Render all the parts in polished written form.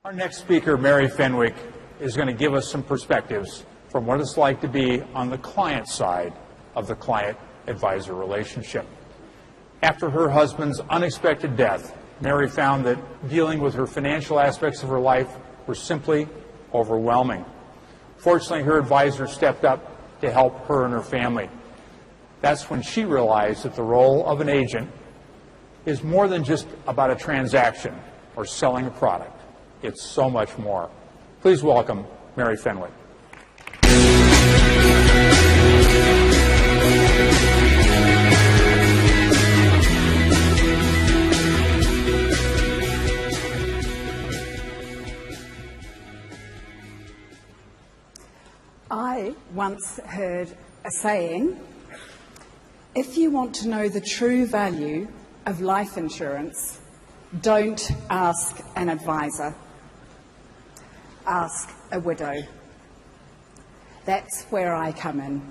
Our next speaker, Mary Fenwick, is going to give us some perspectives from what it's like to be on the client side of the client-advisor relationship. After her husband's unexpected death, Mary found that dealing with her financial aspects of her life were simply overwhelming. Fortunately, her advisor stepped up to help her and her family. That's when she realized that the role of an agent is more than just about a transaction or selling a product. It's so much more. Please welcome Mary Fenwick. I once heard a saying, if you want to know the true value of life insurance, don't ask an advisor. Ask a widow. That's where I come in.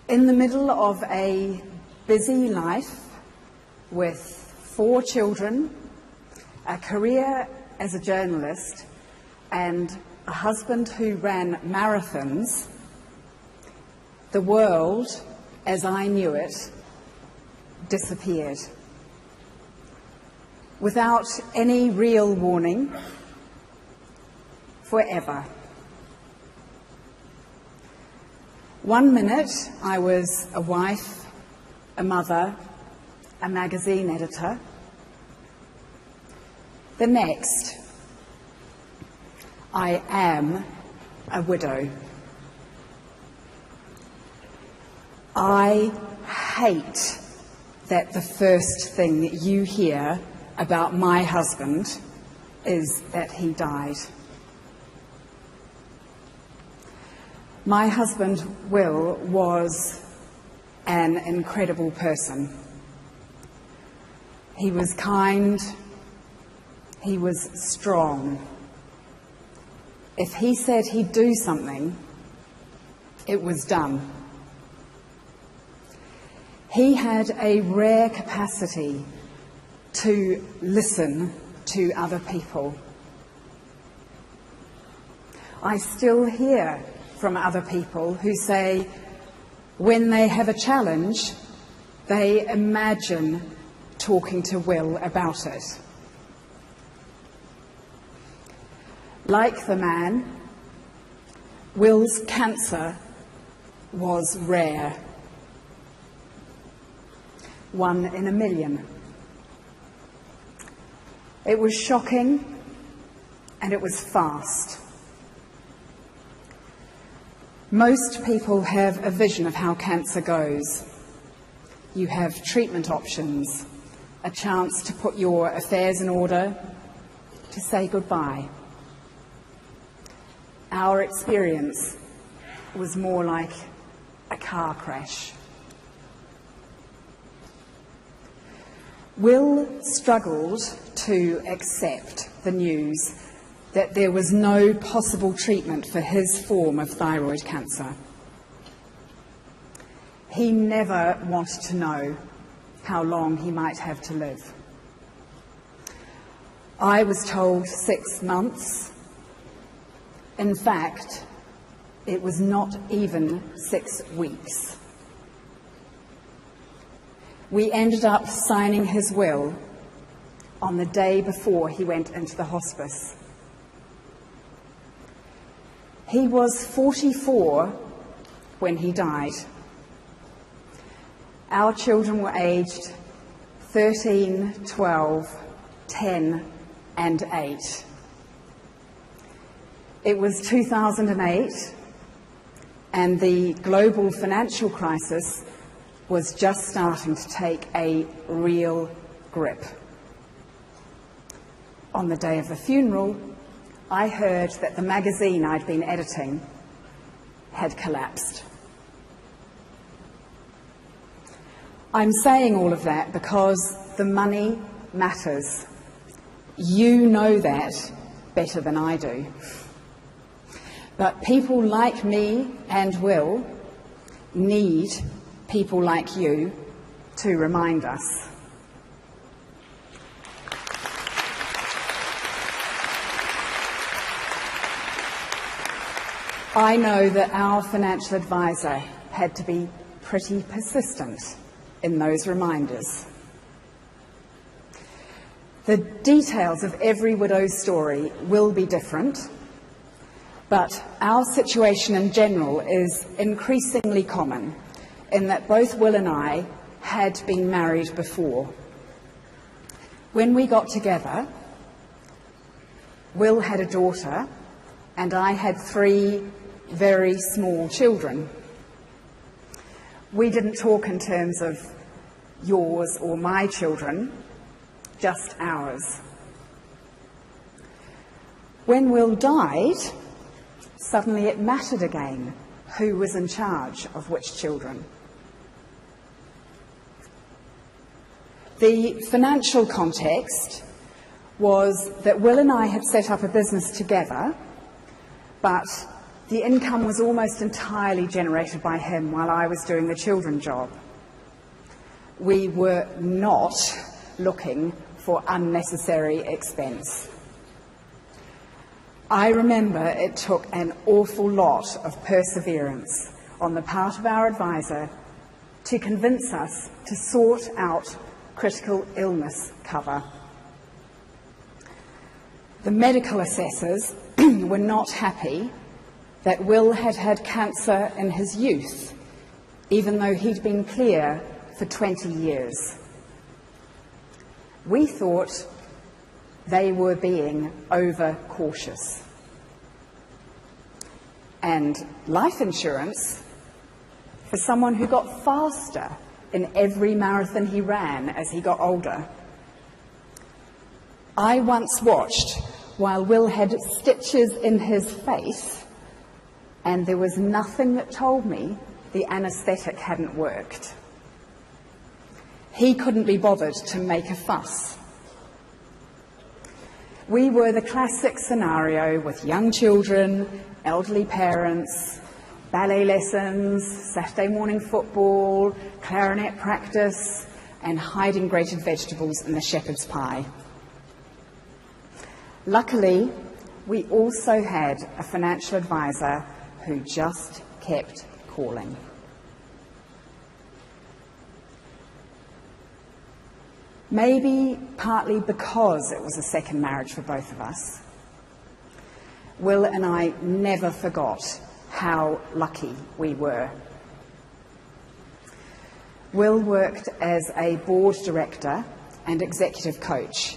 In the middle of a busy life with 4 children, a career as a journalist, and a husband who ran marathons, the world, as I knew it, disappeared. Without any real warning, forever. 1 minute I was a wife, a mother, a magazine editor. The next, I am a widow. I hate that the first thing that you hear about my husband is that he died. My husband, Will, was an incredible person. He was kind. He was strong. If he said he'd do something, it was done. He had a rare capacity to listen to other people. I still hear from other people who say when they have a challenge, they imagine talking to Will about it. Like the man, Will's cancer was rare. 1 in a million. It was shocking, and it was fast. Most people have a vision of how cancer goes. You have treatment options, a chance to put your affairs in order, to say goodbye. Our experience was more like a car crash. Will struggled to accept the news that there was no possible treatment for his form of thyroid cancer. He never wanted to know how long he might have to live. I was told 6 months. In fact, it was not even 6 weeks. We ended up signing his will on the day before he went into the hospice. He was 44 when he died. Our children were aged 13, 12, 10, and 8. It was 2008, and the global financial crisis was just starting to take a real grip. On the day of the funeral, I heard that the magazine I'd been editing had collapsed. I'm saying all of that because the money matters. You know that better than I do. But people like me and Will need people like you to remind us. I know that our financial advisor had to be pretty persistent in those reminders. The details of every widow's story will be different, but our situation in general is increasingly common in that both Will and I had been married before. When we got together, Will had a daughter and I had 3 very small children. We didn't talk in terms of yours or my children, just ours. When Will died, suddenly it mattered again who was in charge of which children. The financial context was that Will and I had set up a business together, but the income was almost entirely generated by him while I was doing the children job. We were not looking for unnecessary expense. I remember it took an awful lot of perseverance on the part of our advisor to convince us to sort out critical illness cover. The medical assessors were not happy that Will had had cancer in his youth, even though he'd been clear for 20 years. We thought they were being over-cautious. And life insurance, for someone who got faster in every marathon he ran as he got older. I once watched while Will had stitches in his face, and there was nothing that told me the anaesthetic hadn't worked. He couldn't be bothered to make a fuss. We were the classic scenario with young children, elderly parents, ballet lessons, Saturday morning football, clarinet practice, and hiding grated vegetables in the shepherd's pie. Luckily, we also had a financial advisor who just kept calling. Maybe partly because it was a second marriage for both of us, Will and I never forgot how lucky we were. Will worked as a board director and executive coach,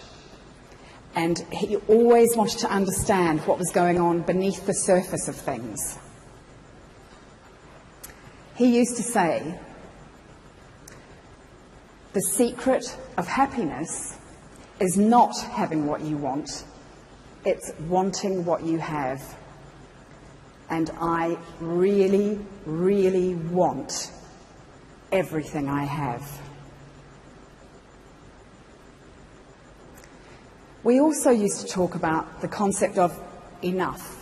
and he always wanted to understand what was going on beneath the surface of things. He used to say, "The secret of happiness is not having what you want, it's wanting what you have. And I really, really want everything I have." We also used to talk about the concept of enough.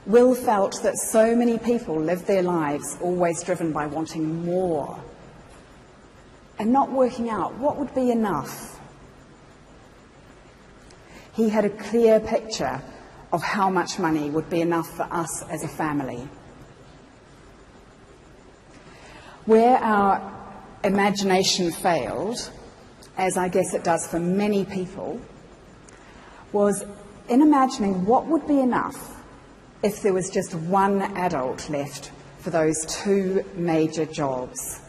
Will felt that so many people lived their lives always driven by wanting more and not working out what would be enough. He had a clear picture of how much money would be enough for us as a family. Where our imagination failed, as I guess it does for many people, was in imagining what would be enough if there was just one adult left for those 2 major jobs,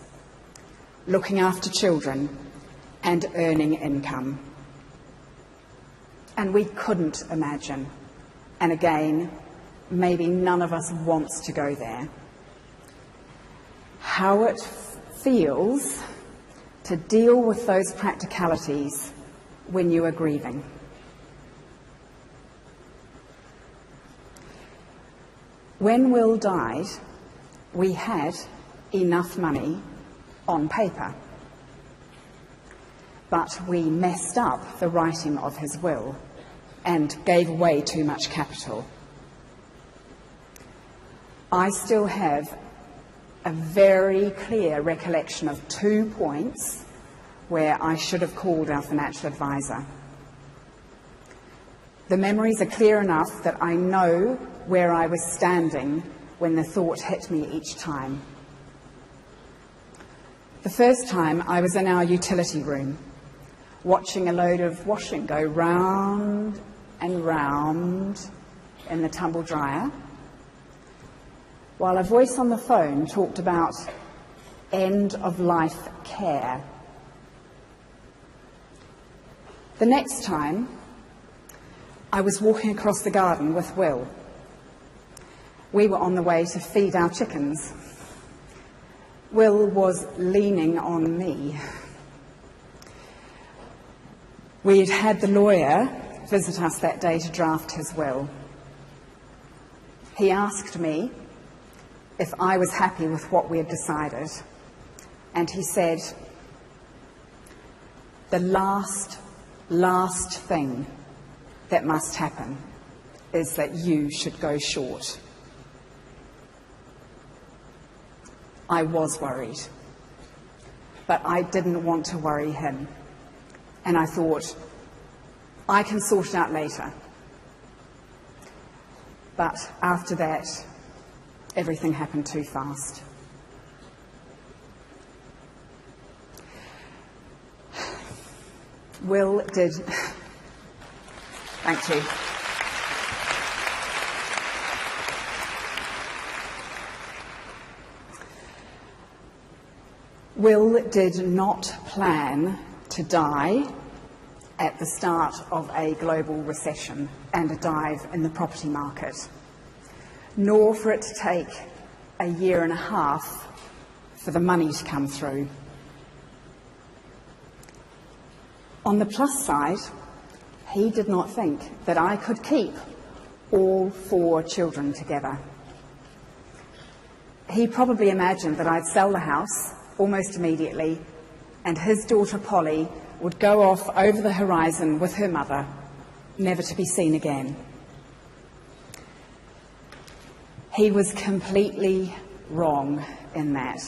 looking after children and earning income. And we couldn't imagine. And again, maybe none of us wants to go there. How it feels to deal with those practicalities when you are grieving. When Will died, we had enough money on paper, but we messed up the writing of his will and gave away too much capital. I still have a very clear recollection of 2 points where I should have called our financial advisor. The memories are clear enough that I know where I was standing when the thought hit me each time. The first time I was in our utility room, watching a load of washing go round and round in the tumble dryer, while a voice on the phone talked about end-of-life care. The next time, I was walking across the garden with Will. We were on the way to feed our chickens. Will was leaning on me. We'd had the lawyer visit us that day to draft his will. He asked me if I was happy with what we had decided, and he said, "The last thing that must happen is that you should go short." I was worried, but I didn't want to worry him. And I thought, I can sort it out later. But after that, everything happened too fast. Will did... Thank you. Will did not plan to die at the start of a global recession and a dive in the property market, nor for it to take a year and a half for the money to come through. On the plus side, he did not think that I could keep all 4 children together. He probably imagined that I'd sell the house almost immediately, and his daughter Polly would go off over the horizon with her mother, never to be seen again. He was completely wrong in that.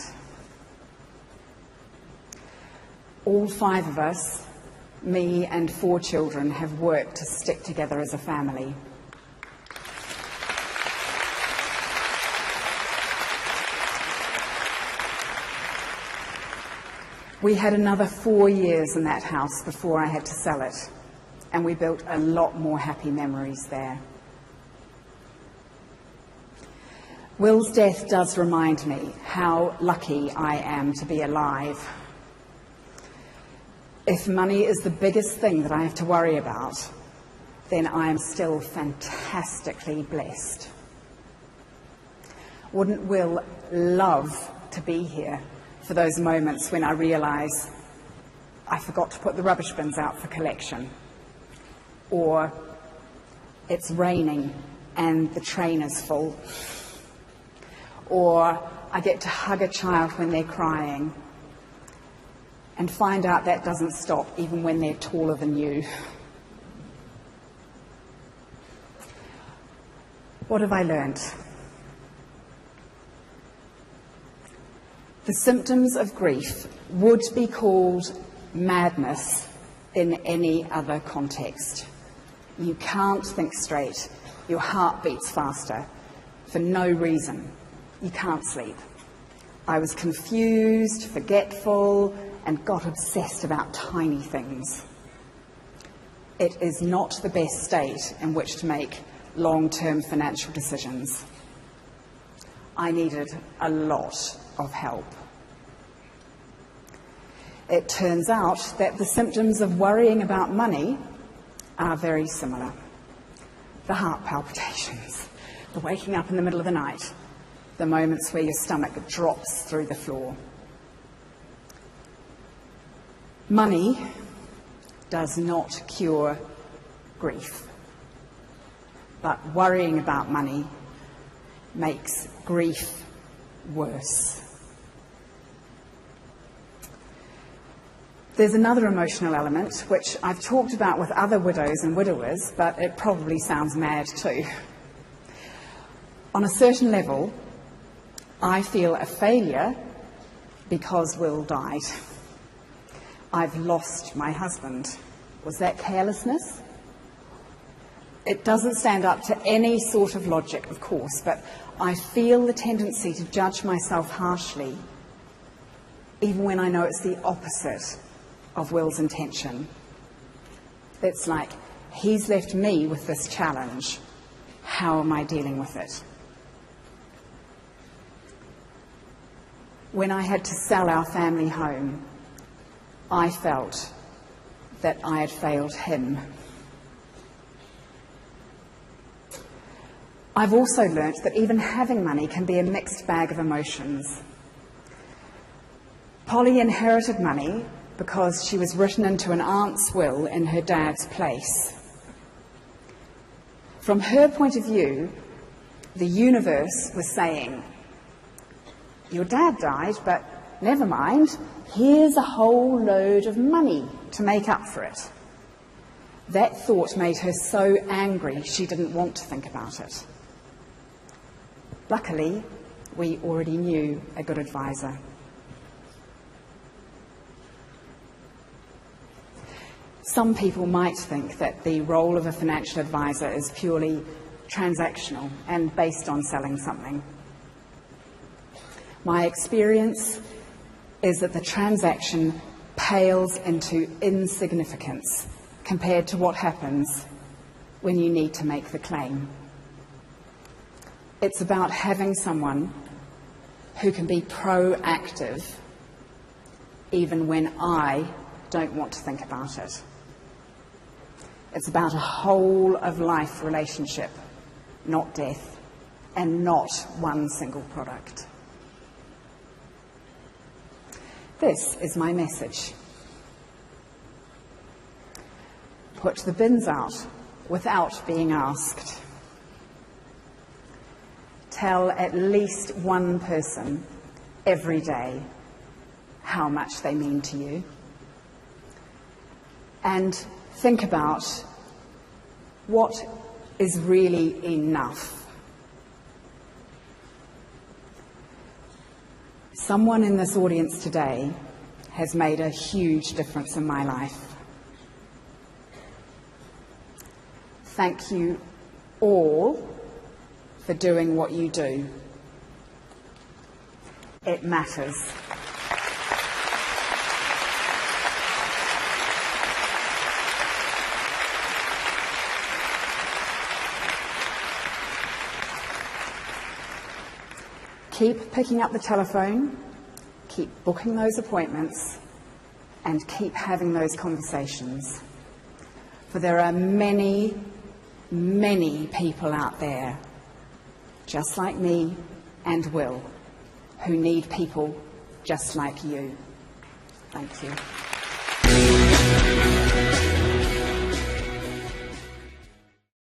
All 5 of us, me and 4 children, have worked to stick together as a family. We had another 4 years in that house before I had to sell it, and we built a lot more happy memories there. Will's death does remind me how lucky I am to be alive. If money is the biggest thing that I have to worry about, then I am still fantastically blessed. Wouldn't Will love to be here for those moments when I realise I forgot to put the rubbish bins out for collection, or it's raining and the train is full, or I get to hug a child when they're crying and find out that doesn't stop even when they're taller than you. What have I learnt? The symptoms of grief would be called madness in any other context. You can't think straight. Your heart beats faster for no reason. You can't sleep. I was confused, forgetful, and got obsessed about tiny things. It is not the best state in which to make long-term financial decisions. I needed a lot of help. It turns out that the symptoms of worrying about money are very similar. The heart palpitations, the waking up in the middle of the night, the moments where your stomach drops through the floor. Money does not cure grief, but worrying about money makes grief worse. There's another emotional element which I've talked about with other widows and widowers, but it probably sounds mad too. On a certain level, I feel a failure because Will died. I've lost my husband. Was that carelessness? It doesn't stand up to any sort of logic, of course, but I feel the tendency to judge myself harshly, even when I know it's the opposite of Will's intention. It's like, he's left me with this challenge. How am I dealing with it? When I had to sell our family home, I felt that I had failed him. I've also learnt that even having money can be a mixed bag of emotions. Polly inherited money because she was written into an aunt's will in her dad's place. From her point of view, the universe was saying, your dad died, but never mind, here's a whole load of money to make up for it. That thought made her so angry she didn't want to think about it. Luckily, we already knew a good advisor. Some people might think that the role of a financial advisor is purely transactional and based on selling something. My experience is that the transaction pales into insignificance compared to what happens when you need to make the claim. It's about having someone who can be proactive even when I don't want to think about it. It's about a whole of life relationship, not death, and not one single product. This is my message. Put the bins out without being asked. Tell at least one person every day how much they mean to you. And think about what is really enough. Someone in this audience today has made a huge difference in my life. Thank you all for doing what you do. It matters. Keep picking up the telephone, keep booking those appointments, and keep having those conversations. For there are many, many people out there, just like me and Will, who need people just like you. Thank you.